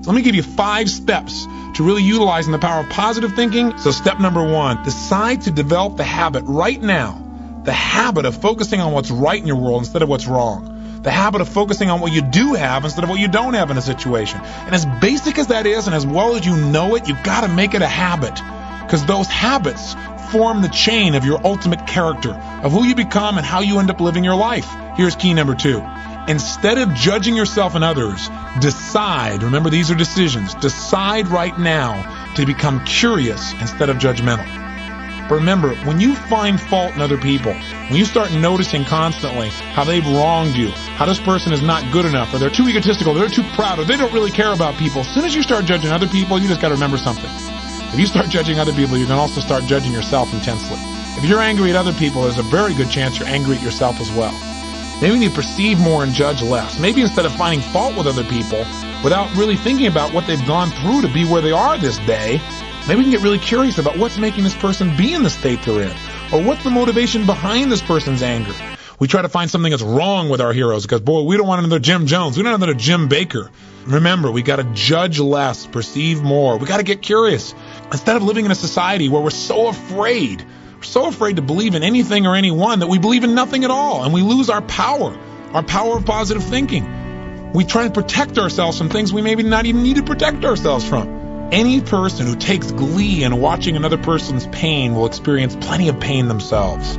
So let me give you 5 steps to really utilizing the power of positive thinking. So step number 1, decide to develop the habit right now, the habit of focusing on what's right in your world instead of what's wrong. The habit of focusing on what you do have instead of what you don't have in a situation. And as basic as that is, and as well as you know it, you've got to make it a habit. Because those habits form the chain of your ultimate character, of who you become and how you end up living your life. Here's key number 2. Instead of judging yourself and others, decide, remember these are decisions, decide right now to become curious instead of judgmental. But remember, when you find fault in other people, when you start noticing constantly how they've wronged you, how this person is not good enough, or they're too egotistical, they're too proud, or they don't really care about people, as soon as you start judging other people, you just got to remember something. If you start judging other people, you can also start judging yourself intensely. If you're angry at other people, there's a very good chance you're angry at yourself as well. Maybe we need to perceive more and judge less. Maybe instead of finding fault with other people, without really thinking about what they've gone through to be where they are this day, maybe we can get really curious about what's making this person be in the state they're in, or what's the motivation behind this person's anger. We try to find something that's wrong with our heroes because, boy, we don't want another Jim Jones. We don't want another Jim Baker. Remember, we got to judge less, perceive more. We got to get curious. Instead of living in a society where we're so afraid to believe in anything or anyone that we believe in nothing at all, and we lose our power of positive thinking. We try to protect ourselves from things we maybe not even need to protect ourselves from. Any person who takes glee in watching another person's pain will experience plenty of pain themselves.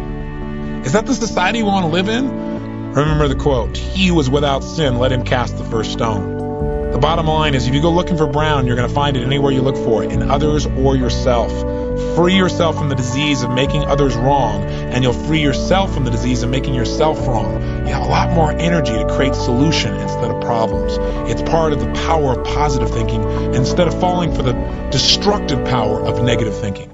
Is that the society we want to live in? Remember the quote, "He who is without sin, let him cast the first stone." The bottom line is, if you go looking for brown, you're going to find it anywhere you look for it, in others or yourself. Free yourself from the disease of making others wrong, and you'll free yourself from the disease of making yourself wrong. You have a lot more energy to create solution instead of problems. It's part of the power of positive thinking instead of falling for the destructive power of negative thinking.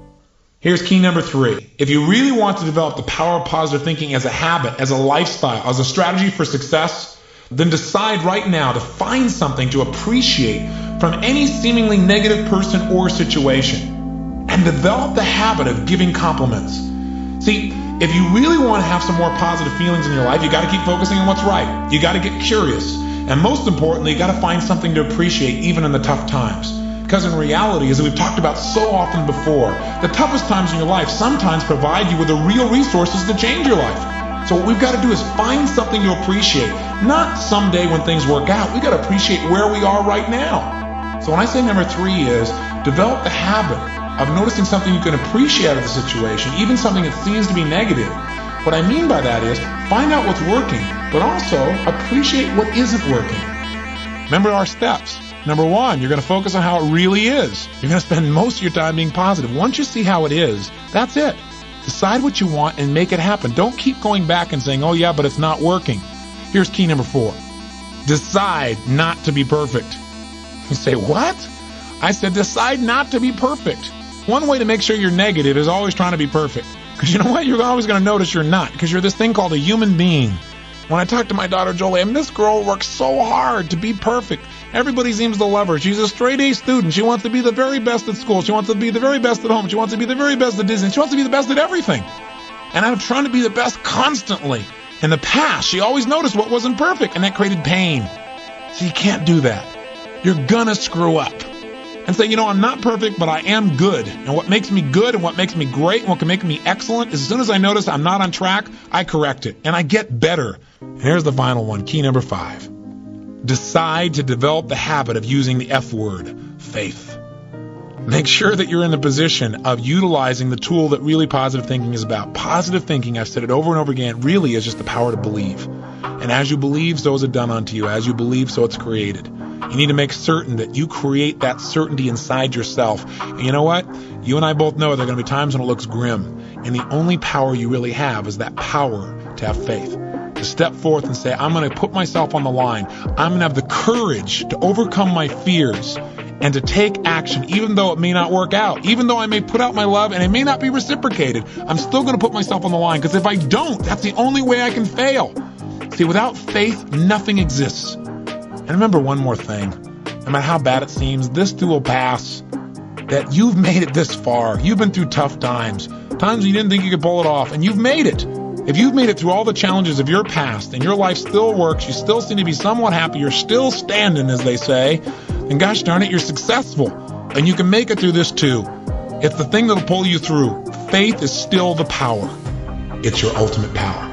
Here's key number 3. If you really want to develop the power of positive thinking as a habit, as a lifestyle, as a strategy for success, then decide right now to find something to appreciate from any seemingly negative person or situation. And develop the habit of giving compliments. See, if you really want to have some more positive feelings in your life, you got to keep focusing on what's right. You got to get curious. And most importantly, you got to find something to appreciate even in the tough times. Because in reality, as we've talked about so often before, the toughest times in your life sometimes provide you with the real resources to change your life. So what we've got to do is find something to appreciate. Not someday when things work out. We've got to appreciate where we are right now. So when I say number 3 is, develop the habit of noticing something you can appreciate out of the situation, even something that seems to be negative. What I mean by that is, find out what's working, but also appreciate what isn't working. Remember our steps. Number 1, you're going to focus on how it really is. You're going to spend most of your time being positive. Once you see how it is, that's it. Decide what you want and make it happen. Don't keep going back and saying, oh yeah, but it's not working. Here's key number 4. Decide not to be perfect. You say, what? I said decide not to be perfect. One way to make sure you're negative is always trying to be perfect. Because you know what? You're always going to notice you're not. Because you're this thing called a human being. When I talk to my daughter Jolie, and this girl works so hard to be perfect. Everybody seems to love her. She's a straight A student. She wants to be the very best at school. She wants to be the very best at home. She wants to be the very best at Disney. She wants to be the best at everything. And I'm trying to be the best constantly. In the past, she always noticed what wasn't perfect, and that created pain. So you can't do that. You're going to screw up. And say, I'm not perfect, but I am good. And what makes me good and what makes me great and what can make me excellent is as soon as I notice I'm not on track, I correct it. And I get better. And here's the final one, key number 5. Decide to develop the habit of using the F word, faith. Make sure that you're in the position of utilizing the tool that really positive thinking is about. Positive thinking, I've said it over and over again, really is just the power to believe. And as you believe, so is it done unto you. As you believe, so it's created. You need to make certain that you create that certainty inside yourself. And you know what? You and I both know there are going to be times when it looks grim. And the only power you really have is that power to have faith. To step forth and say, I'm going to put myself on the line. I'm going to have the courage to overcome my fears and to take action, even though it may not work out. Even though I may put out my love and it may not be reciprocated, I'm still going to put myself on the line. Because if I don't, that's the only way I can fail. See, without faith, nothing exists. And remember one more thing. No matter how bad it seems, this too will pass. That you've made it this far. You've been through tough times. Times you didn't think you could pull it off. And you've made it. If you've made it through all the challenges of your past and your life still works, you still seem to be somewhat happy, you're still standing, as they say, then gosh darn it, you're successful. And you can make it through this too. It's the thing that'll pull you through. Faith is still the power. It's your ultimate power.